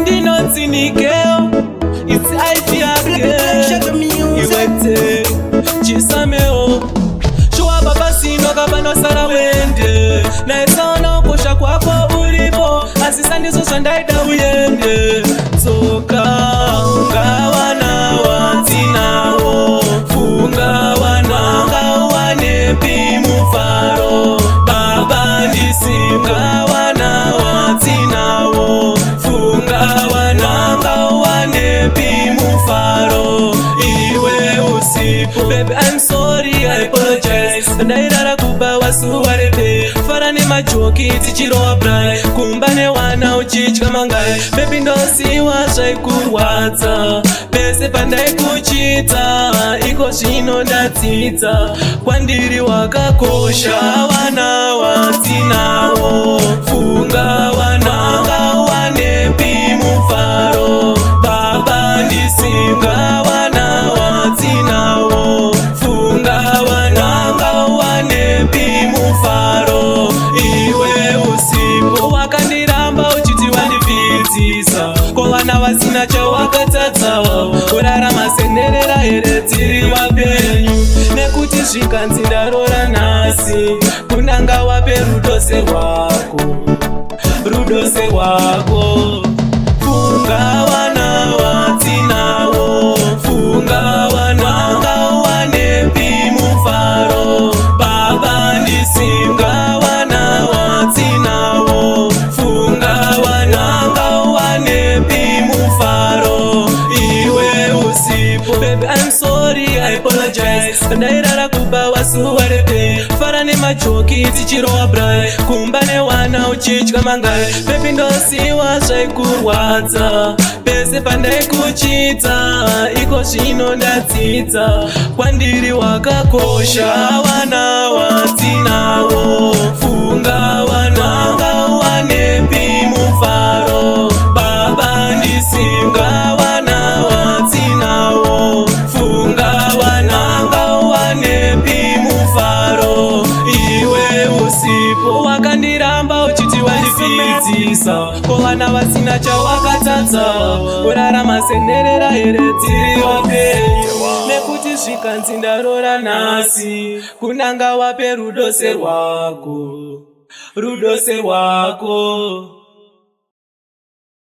Ndinotsi Nikeo, it's idea girl. Iwete, chisameo. Shua baba sino kabano sara wende. Na isaona ukosha kwako ulipo. Asisa ndizo shandaida uyende. Soka, ungawana watinao. Fungawana, ungawane pimufaro. Baba ndisingawana watinao. Fungawana, ungawane pimufaro. Iwe usipo. Baby, I'm sorry, I apologize. Ndairara kuba wasuwarete. Farane majoki tichirowa brai. Kumbane wana uchichka mangai. Baby ndosiwa shaikuwadza. Pese pandai kuchita. Iko shino ndatita. Kwandiri wakakosha. Wana watinao. Funga wana ngawane pimufaro. Baba ndisinga wana watinao. Funga wana ngawane pimufaro. Iwe usipo wakandiramba uchiti wandipitisa. Kwa wana wasina cha wakatata. Urara masenerera here tiri wapenyu. Nekuti zvikanzi ndarora nasi. Kunanga wape rudose rwako. Rudose rwako. Funga wana watinao. Funga wana ngawane pimufaro. Baba ndisinga wana watinao. Funga wana ngawane pimufaro. Iwe usipo. Baby, I'm sorry, I apologize. Ndairara kuba wasuwarete. Farane majoki tichirowa brai. Kumbane wana uchichka mangai. Baby ndosiwa zvaikurwadza. Pese pandai kuchita. Iko zvino ndatita. Kwandiri wakakosha. Wana watinao. Funga wana ngawane pimufaro. Baba ndisinga wana watinao. Funga wana ngawane pimufaro. Iwe usipo wakandiramba uchiti wandipitisa. Kwa wana wasina cha wakatata. Urara masenerera here tiri wapenyu. Nekuti zvikanzi ndarora nasi. Kunanga wape rudose rwako. Rudose rwako.